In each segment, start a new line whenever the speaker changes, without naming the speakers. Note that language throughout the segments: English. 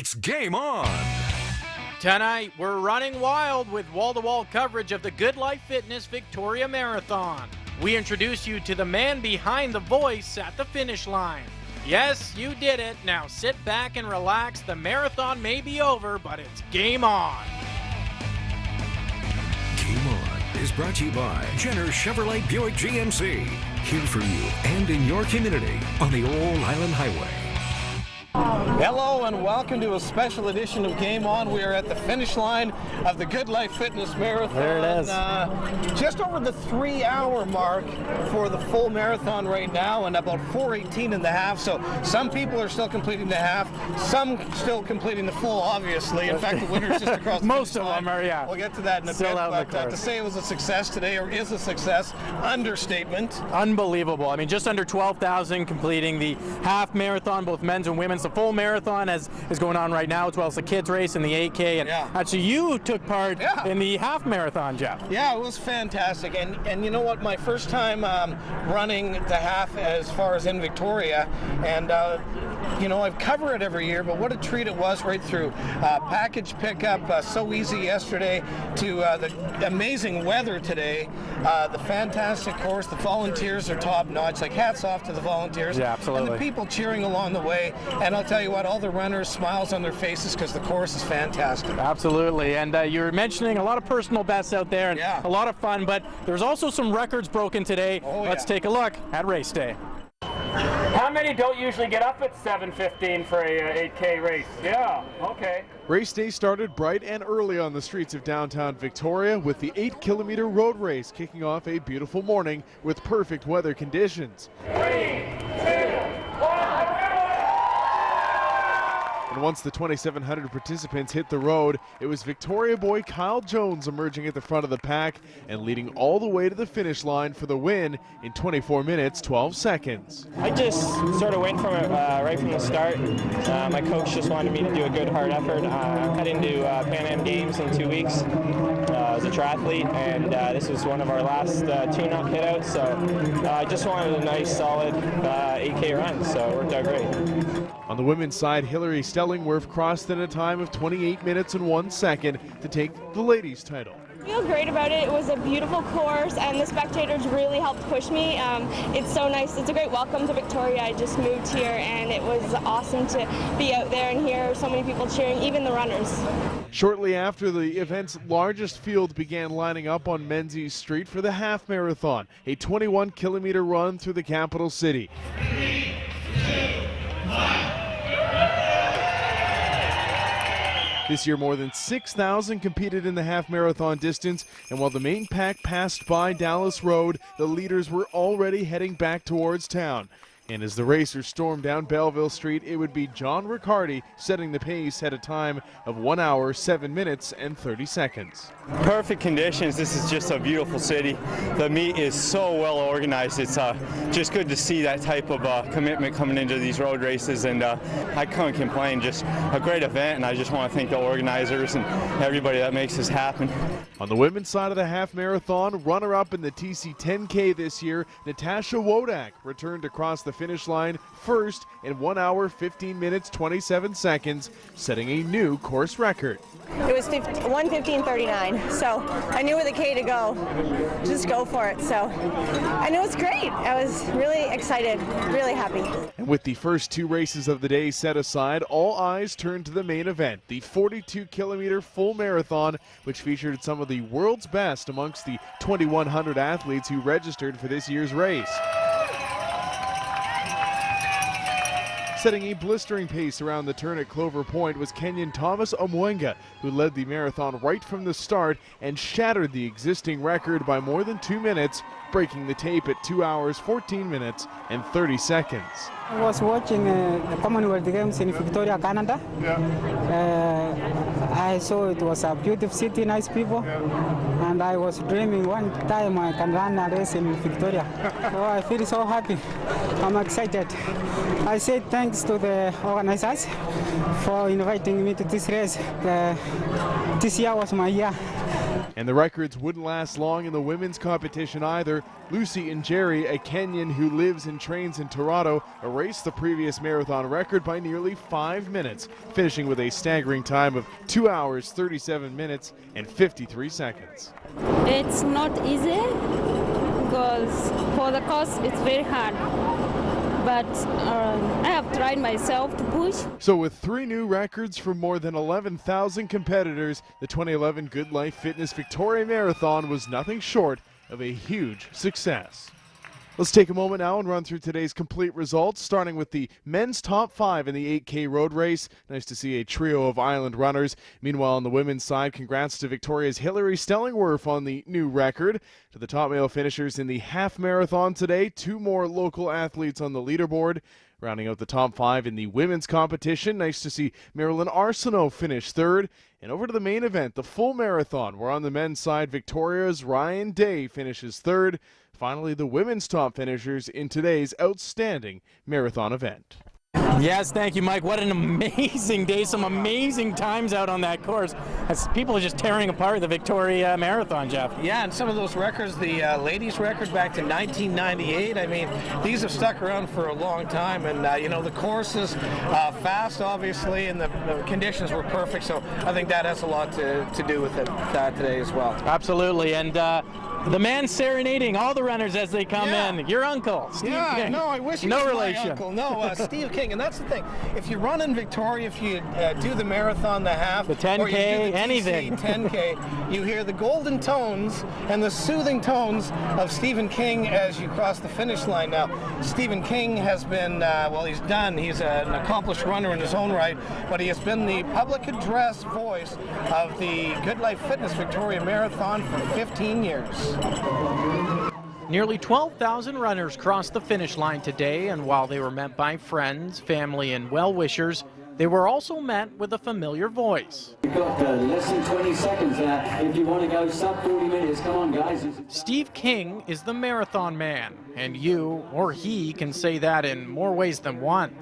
It's game on.
Tonight, we're running wild with wall-to-wall coverage of the Good Life Fitness Victoria Marathon. We introduce you to the man behind the voice at the finish line. Yes, you did it. Now sit back and relax. The marathon may be over, but it's game on.
Game On is brought to you by Jenner Chevrolet Buick GMC. Here for you and in your community on the Old Island Highway.
Hello and welcome to a special edition of Game On. We are at the finish line of the Good Life Fitness Marathon.
There it is.
Just over the 3-hour mark for the full marathon right now, and about 4:18 in the half. So some people are still completing the half, some still completing the full, obviously. In fact, the winner's just across the
Most
finish
of
line.
them are, yeah.
We'll get to that in a
Still
bit,
out in the
but
course.
to say it was a success today, or is a success, understatement.
Unbelievable. I mean, just under 12,000 completing the half marathon, both men's and women's. The full marathon is going on right now, as well as the kids race and the 8K. And actually, you took part in the half marathon, Jeff.
Yeah, it was fantastic. And you know what? My first time running the half as far as in Victoria, and you know, I've covered it every year, but what a treat it was right through. Package pickup, so easy yesterday, to the amazing weather today, the fantastic course. The volunteers are top notch. Like, hats off to the volunteers.
Yeah, absolutely.
And the people cheering along the way. And I'll tell you what, all the runners, smiles on their faces because the course is fantastic.
Absolutely. And you were mentioning a lot of personal bests out there and a lot of fun, but there's also some records broken today. Let's take a look at race day.
How many don't usually get up at 7:15 for a 8K race? Yeah, okay.
Race day started bright and early on the streets of downtown Victoria with the 8-kilometer road race kicking off a beautiful morning with perfect weather conditions.
3, 2, 1.
And once the 2,700 participants hit the road, it was Victoria boy Kyle Jones emerging at the front of the pack and leading all the way to the finish line for the win in 24 minutes, 12 seconds.
I just sort of went from it right from the start. My coach just wanted me to do a good, hard effort. Heading to Pan Am Games in 2 weeks as a triathlete, and this was one of our last tune-up hitouts, so I just wanted a nice, solid 8K run, so it worked out great.
On the women's side, Hillary Stellingworth crossed in a time of 28 minutes and 1 second to take the ladies' title.
I feel great about it. It was a beautiful course, and the spectators really helped push me. It's so nice. It's a great welcome to Victoria. I just moved here, and it was awesome to be out there and hear so many people cheering, even the runners.
Shortly after, the event's largest field began lining up on Menzies Street for the half marathon, a 21-kilometer run through the capital city.
3, 2, 1.
This year, more than 6,000 competed in the half-marathon distance, and while the main pack passed by Dallas Road, the leaders were already heading back towards town. And as the racers stormed down Belleville Street, it would be John Riccardi setting the pace at a time of 1 hour, 7 minutes, and 30 seconds.
Perfect conditions. This is just a beautiful city. The meet is so well organized. It's just good to see that type of commitment coming into these road races, and I can't complain. Just a great event, and I just want to thank the organizers and everybody that makes this happen.
On the women's side of the half marathon, runner-up in the TC 10K this year, Natasha Wodak returned across the finish line first in 1 hour, 15 minutes, 27 seconds, setting a new course record.
It was 1:15:39, so I knew with a K to go, just go for it. So, and it was great. I was really excited, really happy.
And with the first two races of the day set aside, all eyes turned to the main event, the 42-kilometer full marathon, which featured some of the world's best amongst the 2,100 athletes who registered for this year's race. Setting a blistering pace around the turn at Clover Point was Kenyan Thomas Omwenga, who led the marathon right from the start and shattered the existing record by more than 2 minutes, breaking the tape at 2 hours, 14 minutes, and 30 seconds.
I was watching the Commonwealth Games in Victoria, Canada. I saw it was a beautiful city, nice people, and I was dreaming one time I can run a race in Victoria. So I feel so happy. I'm excited. I say thanks to the organizers for inviting me to this race. This year was my year.
And the records wouldn't last long in the women's competition either. Lucy Njeri, a Kenyan who lives and trains in Toronto, erased the previous marathon record by nearly 5 minutes, finishing with a staggering time of 2 hours, 37 minutes, and 53 seconds.
It's not easy because for the course it's very hard. But I have tried myself to push.
So with 3 new records from more than 11,000 competitors, the 2011 Good Life Fitness Victoria Marathon was nothing short of a huge success. Let's take a moment now and run through today's complete results, starting with the men's top 5 in the 8K road race. Nice to see a trio of island runners. Meanwhile, on the women's side, congrats to Victoria's Hillary Stellingwerf on the new record. To the top male finishers in the half marathon today, 2 more local athletes on the leaderboard. Rounding out the top 5 in the women's competition, nice to see Marilyn Arsenault finish 3rd. And over to the main event, the full marathon, where on the men's side, Victoria's Ryan Day finishes 3rd. Finally, the women's top finishers in today's outstanding marathon event.
Yes, thank you, Mike. What an amazing day. Some amazing times out on that course. As people are just tearing apart the Victoria Marathon, Jeff.
Yeah, and some of those records, the ladies' record back to 1998, I mean, these have stuck around for a long time. And, you know, the course is fast, obviously, and the conditions were perfect. So I think that has a lot to do with it today as well.
Absolutely. And the man serenading all the runners as they come in. Your uncle, Steve King.
No, I wish he was my uncle. No, Steve King. And that's the thing. If you run in Victoria, if you do the marathon, the half,
the 10K,
or you do the
anything,
10K, you hear the golden tones and the soothing tones of Stephen King as you cross the finish line. Now, Stephen King has been, well, he's an accomplished runner in his own right, but he has been the public address voice of the Good Life Fitness Victoria Marathon for 15 years.
Nearly 12,000 runners crossed the finish line today, and while they were met by friends, family, and well-wishers, they were also met with a familiar voice.
You've got less than 20 seconds if you want to go sub 40 minutes. Come on, guys.
Steve King is the marathon man, and you, or he, can say that in more ways than one.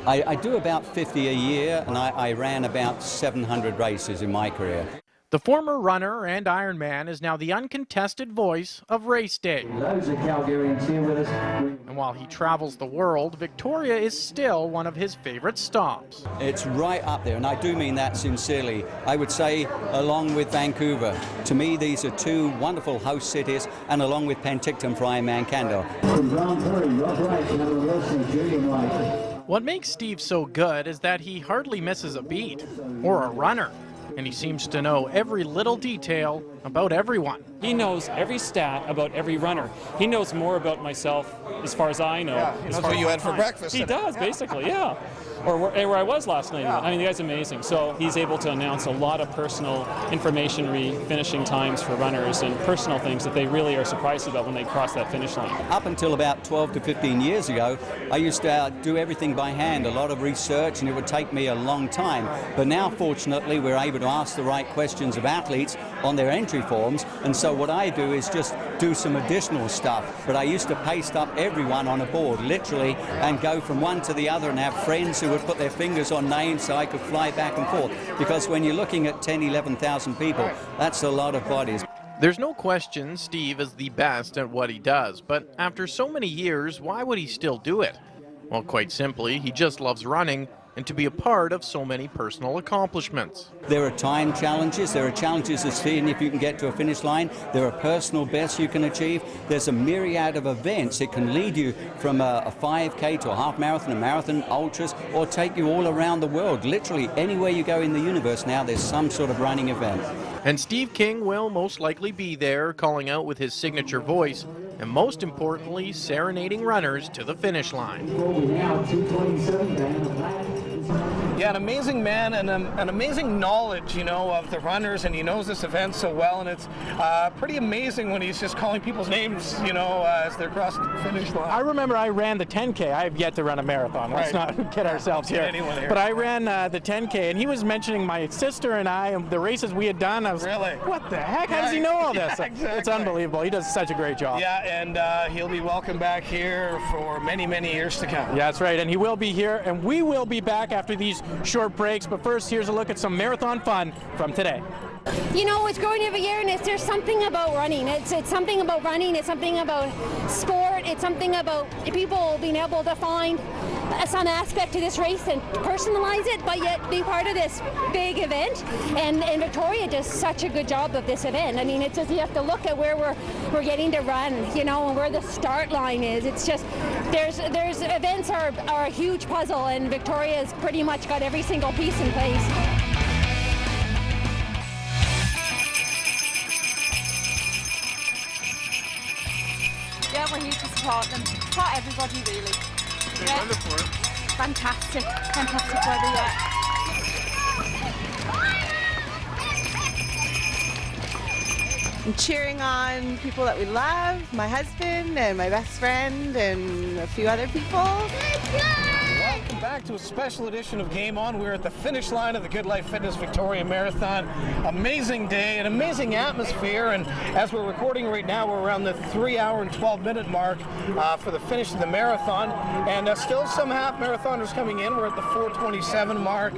I do about 50 a year, and I ran about 700 races in my career.
The former runner and Ironman is now the uncontested voice of race day.
Loads of Calgarians here with us.
And while he travels the world, Victoria is still one of his favorite stops.
It's right up there, and I do mean that sincerely. I would say along with Vancouver. To me, these are 2 wonderful host cities, and along with Penticton for Ironman Canada.
What makes Steve so good is that he hardly misses a beat or a runner. And he seems to know every little detail about everyone.
He knows every stat about every runner. He knows more about myself as far as I know.
Yeah, he knows what you had for breakfast.
He does, basically, yeah. Or where I was last night. Yeah. I mean, the guy's amazing. So he's able to announce a lot of personal information, finishing times for runners and personal things that they really are surprised about when they cross that finish line.
Up until about 12 to 15 years ago, I used to do everything by hand, a lot of research, and it would take me a long time. But now, fortunately, we're able to ask the right questions of athletes on their entry forms, and so what I do is just do some additional stuff. But I used to paste up everyone on a board, literally, and go from one to the other and have friends who would put their fingers on names so I could fly back and forth. Because when you're looking at 10, 11,000 people, that's a lot of bodies.
There's no question Steve is the best at what he does, but after so many years, why would he still do it? Well, quite simply, he just loves running and to be a part of so many personal accomplishments.
There are time challenges, there are challenges of seeing if you can get to a finish line, there are personal bests you can achieve, there's a myriad of events. It can lead you from a 5K to a half marathon, a marathon, ultras, or take you all around the world. Literally anywhere you go in the universe now, there's some sort of running event.
And Steve King will most likely be there, calling out with his signature voice, and most importantly, serenading runners to the finish line.
Yeah, an amazing man and an amazing knowledge, you know, of the runners, and he knows this event so well, and it's pretty amazing when he's just calling people's names, you know, as they're crossing the finish line.
I remember I ran the 10K. I have yet to run a marathon. Let's not kid ourselves here. But I ran the 10K, and he was mentioning my sister and I and the races we had done. I was
really?
What the heck? How does he know all this?
Yeah, exactly.
It's unbelievable. He does such a great job.
Yeah, and he'll be welcome back here for many, many years to come.
Yeah, that's right, and he will be here, and we will be back after these short breaks. But first, here's a look at some marathon fun from today.
you know, it's growing every year, and there's something about running. It's something about running. It's something about sport. It's something about people being able to find some aspect to this race and personalize it, but yet be part of this big event. And Victoria does such a good job of this event. I mean, it's just, you have to look at where we're getting to run, you know, and where the start line is. It's just there's events are a huge puzzle, and Victoria's pretty much got every single piece in place.
Yeah, we're here to support them, support everybody really. Yeah. Fantastic weather, yeah.
I'm cheering on people that we love, my husband and my best friend and a few other people.
Welcome back to a special edition of Game On. We're at the finish line of the Good Life Fitness Victoria Marathon. Amazing day, an amazing atmosphere, and as we're recording right now, we're around the 3 hour and 12-minute mark for the finish of the marathon, and still some half marathoners coming in. We're at the 4:27 mark.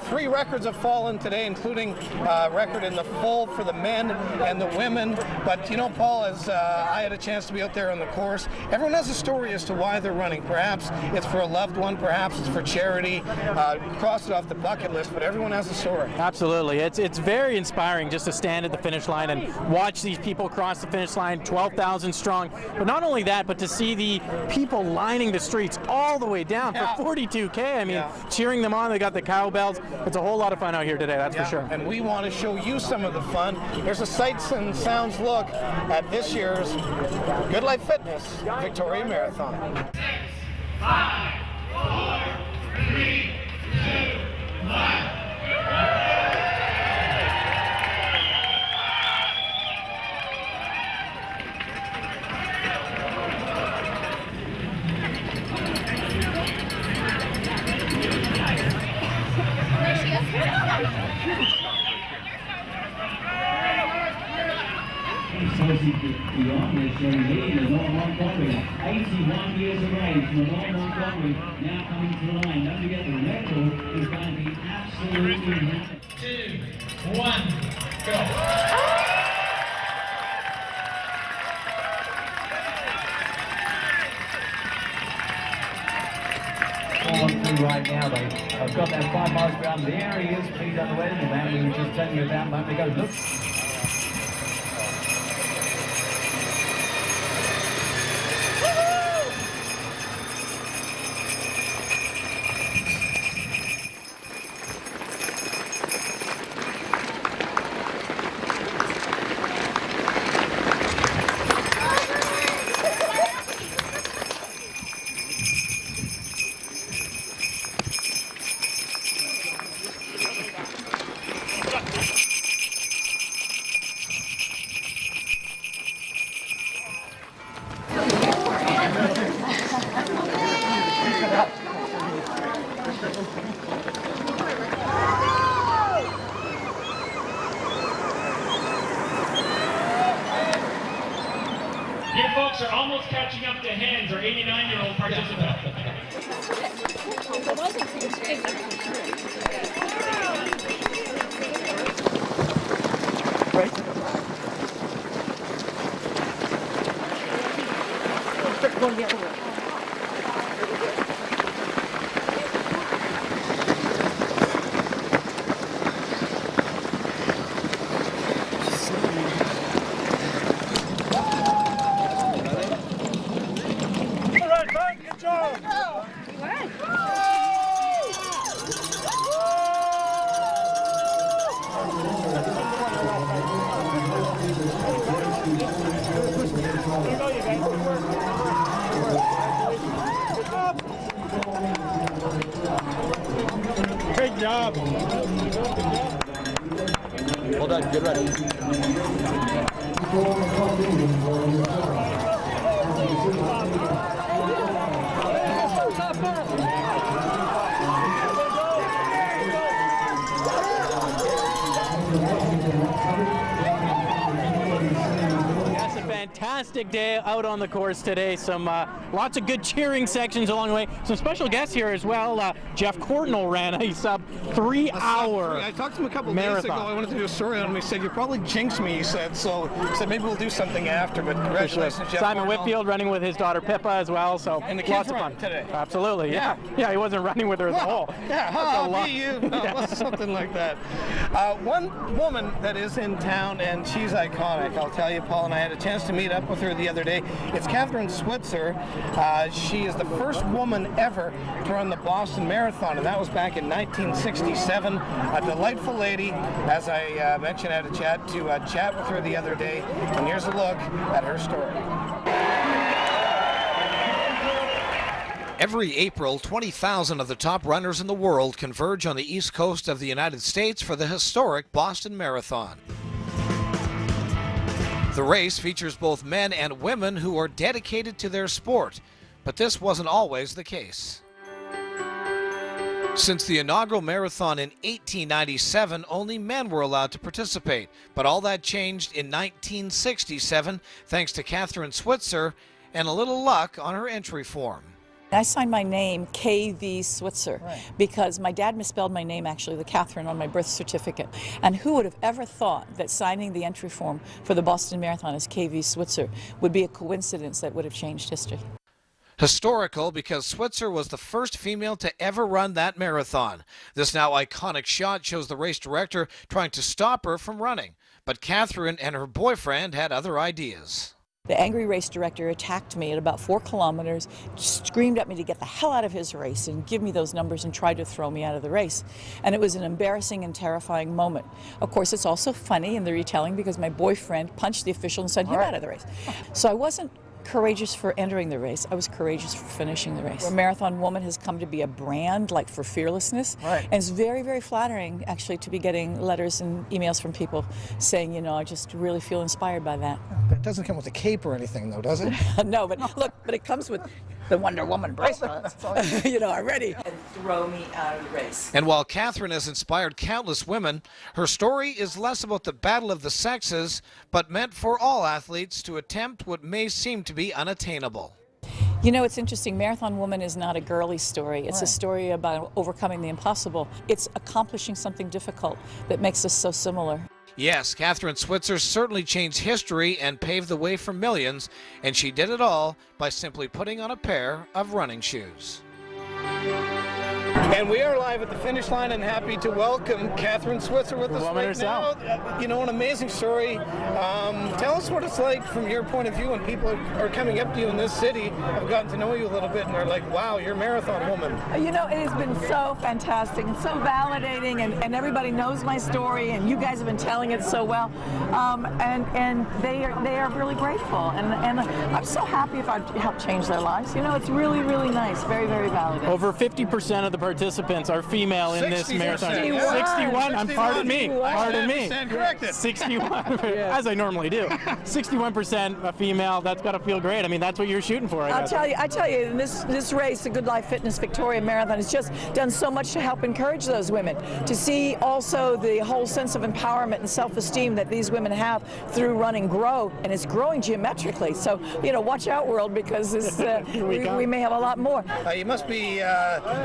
3 records have fallen today, including a record in the full for the men and the women. But you know, Paul, as I had a chance to be out there on the course, everyone has a story as to why they're running. Perhaps it's for a loved one, perhaps it's for charity. Cross it off the bucket list, but everyone has a story.
Absolutely. It's very inspiring just to stand at the finish line and watch these people cross the finish line, 12,000 strong. But not only that, but to see the people lining the streets all the way down for 42K. I mean, cheering them on. They got the cowbells. It's a whole lot of fun out here today, that's for sure.
And we want to show you some of the fun. Here's a sights and sounds look at this year's Good Life Fitness Victoria Marathon.
6, 5, 4, 3, 2, 1.
Beyond this lead is North Montgomery, 81 years of age from North Montgomery, now coming to the line. Don't forget the record is going to be absolutely massive. 2, 1, go. Right now, they've got that 5 miles per hour. There he is, Pete Underwood, the man we were just telling you about a moment ago. Look.
You folks are almost catching up to Hans, our 89-year-old participant.
fantastic day out on the course today. Some lots of good cheering sections along the way. Some special guests here as well. Jeff Courtnall ran a sub 3 hour
I talked to him a couple
marathon.
days ago. I wanted to do a story on him. He said, "You probably jinxed me," he said. So he said, maybe we'll do something after, but congratulations, Jeff
Simon
Courtnall.
Whitfield running with his daughter Pippa as well. So
And the
lots
kids
of fun
run today.
Absolutely, yeah. Yeah, he wasn't running with her at the whole.
Yeah,
That's a
you.
lot.
No,
Yeah.
something like that. One woman that is in town, and she's iconic, I'll tell you, Paul, and I had a chance to meet up with her the other day. It's Kathrine Switzer. She is the first woman ever to run the Boston Marathon, and that was back in 1967. A delightful lady. As I mentioned, I had a chat with her the other day, and here's a look at her story.
Every April, 20,000 of the top runners in the world converge on the east coast of the United States for the historic Boston Marathon. The race features both men and women who are dedicated to their sport, but this wasn't always the case. Since the inaugural marathon in 1897, only men were allowed to participate, but all that changed in 1967 thanks to Kathrine Switzer and a little luck on her entry form.
I signed my name KV Switzer because my dad misspelled my name, actually, the Catherine, on my birth certificate. And who would have ever thought that signing the entry form for the Boston Marathon as KV Switzer would be a coincidence that would have changed history?
Historical because Switzer was the first female to ever run that marathon. This now iconic shot shows the race director trying to stop her from running. But Kathrine and her boyfriend had other ideas.
The angry race director attacked me at about 4 kilometers, screamed at me to get the hell out of his race and give me those numbers and tried to throw me out of the race. And it was an embarrassing and terrifying moment. Of course, it's also funny in the retelling because my boyfriend punched the official and sent him out of the race. So I wasn't courageous for entering the race. I was courageous for finishing the race. A marathon woman has come to be a brand, like for fearlessness. And it's very, very flattering, actually, to be getting letters and emails from people saying, you know, I just really feel inspired by that.
It doesn't come with a cape or anything, though, does it?
No, but look, but it comes with the Wonder Woman bracelet. You know, already. And throw me out of the race.
And while Kathrine has inspired countless women, her story is less about the battle of the sexes, but meant for all athletes to attempt what may seem to be unattainable.
You know, it's interesting. Marathon Woman is not a girly story. It's a story about overcoming the impossible. It's accomplishing something difficult that makes us so similar.
Yes, Kathrine Switzer certainly changed history and paved the way for millions, and she did it all by simply putting on a pair of running shoes.
And we are live at the finish line and happy to welcome Kathrine Switzer with us right now. You know, an amazing story. Tell us what it's like from your point of view when people are coming up to you in this city, have gotten to know you a little bit, and are like, wow, you're a marathon woman.
You know, it has been so fantastic and so validating, and everybody knows my story, and you guys have been telling it so well, and they are really grateful, and I'm so happy if I've helped change their lives. You know, it's really, really nice, very, very validating.
Over 50% of the participants are female in this marathon. 61. Pardon me. 61, as I normally do. 61% female. That's got to feel great. I mean, that's what you're shooting for.
I tell you, in this race, the Good Life Fitness Victoria Marathon has just done so much to help encourage those women, to see also the whole sense of empowerment and self-esteem that these women have through running grow, and it's growing geometrically. So, you know, watch out, world, because this, we may have a lot more.
You must be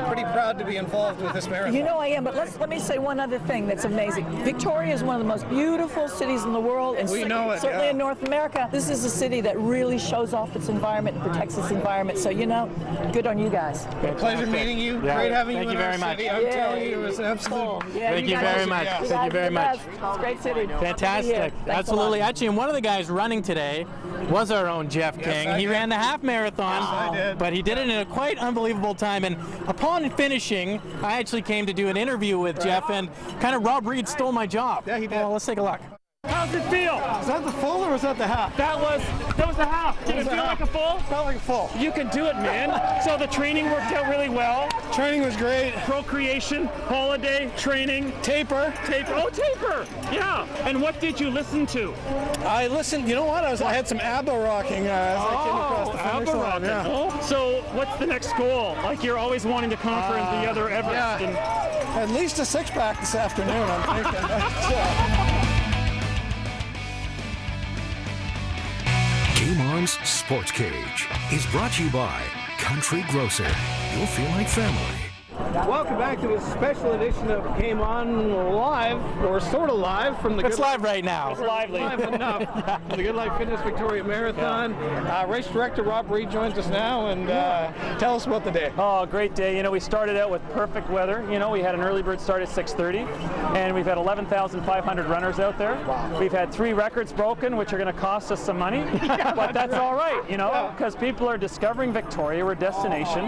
pretty proud to be involved with this marathon.
You know I am, but let me say one other thing that's amazing. Victoria is one of the most beautiful cities in the world, and certainly in North America. This is a city that really shows off its environment and protects its environment. So, you know, good on you guys.
Pleasure meeting you. Great having you in our city. I'm telling you, it was an absolute.
Thank you very much. Thank you very much.
It's a great city.
Fantastic. Absolutely. Actually, and one of the guys running today was our own Jeff King. He ran the half marathon, but he did it in a quite unbelievable time. And upon finishing, I actually came to do an interview with Jeff, and kind of Rob Reed stole my job. Yeah, he did. Well, let's take a look.
How's it feel?
Is that the full or was that the half?
That was the half. Did it feel like a full?
Felt like a full.
You can do it, man. So the training worked out really well.
Training was great.
Procreation, holiday, training.
Taper.
Oh, taper. Yeah. And what did you listen to?
I listened, you know what? I had some ABBA rocking as I came across the finish line. Yeah.
Oh, so what's the next goal? Like, you're always wanting to conquer the other Everest.
Yeah. At least a six-pack this afternoon, I'm thinking.
This Sports Cage is brought to you by Country Grocer. You'll feel like family.
Welcome back to a special edition of Game On Live, or sort of live from the.
It's live right now.
It's lively. Live enough. From the Good Life Fitness Victoria Marathon. Race director Rob Reed joins us now, and tell us about the day.
Oh, great day. You know, we started out with perfect weather. You know, we had an early bird start at 6:30, and we've had 11,500 runners out there. Wow. We've had 3 records broken, which are going to cost us some money, but that's all right, you know, because people are discovering Victoria. We're a destination,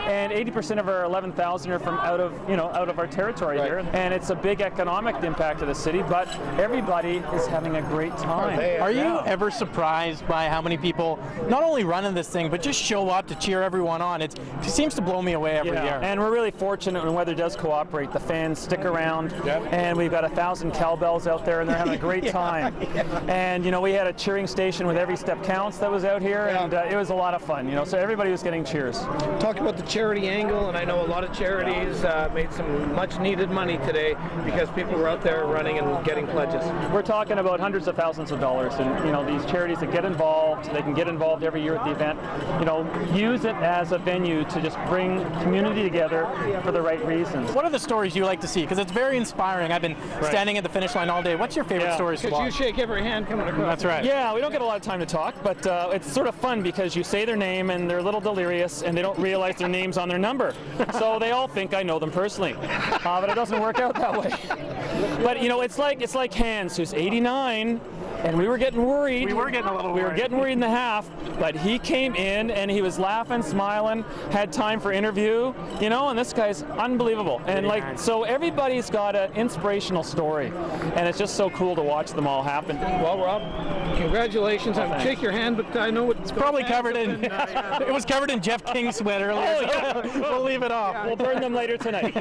and 80% of our 11,000 are from out of our territory here, and it's a big economic impact to the city, but everybody is having a great time.
Are you ever surprised by how many people not only run in this thing, but just show up to cheer everyone on? It seems to blow me away every year.
And we're really fortunate when weather does cooperate. The fans stick around, and we've got 1,000 cowbells out there, and they're having a great time. And you know, we had a cheering station with Every Step Counts that was out here, and it was a lot of fun. You know, so everybody was getting cheers.
Talk about the charity angle, and I know a lot of charities made some much needed money today because people were out there running and getting pledges.
We're talking about hundreds of thousands of dollars, and you know, these charities that get involved, they can get involved every year at the event. You know, use it as a venue to just bring community together for the right reasons.
What are the stories you like to see? Because it's very inspiring. I've been standing at the finish line all day. What's your favorite stories to watch?
Because you shake every hand coming across.
That's right.
Yeah, we don't get a lot of time to talk, but it's sort of fun because you say their name and they're a little delirious and they don't realize their name's on their number. So they all think I know them personally, but it doesn't work out that way. But you know, it's like Hans, who's 89, and we were getting worried.
We were getting a little worried.
We were getting worried in the half, but he came in and he was laughing, smiling, had time for interview, you know, and this guy's unbelievable. And like, so everybody's got an inspirational story, and it's just so cool to watch them all happen.
Well, Rob, congratulations. I shake your hand, but I know it's
probably covered in. It was covered in Jeff King's sweat earlier. So we'll leave it off.
We'll burn them later tonight.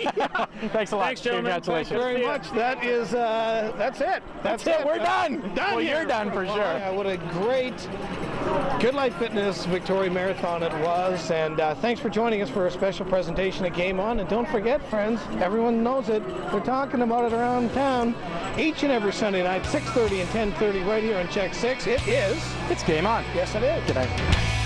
Thanks a lot.
Thanks, gentlemen.
Congratulations.
Thanks very much. That is, that's it.
That's it. We're done. Well, you're done for sure.
Yeah, what a great Good Life Fitness Victoria Marathon it was, and thanks for joining us for a special presentation at Game On. And don't forget, friends, everyone knows it. We're talking about it around town each and every Sunday night, 6:30 and 10:30, right here on Check 6. It's Game On.
Yes, it is.
Good night.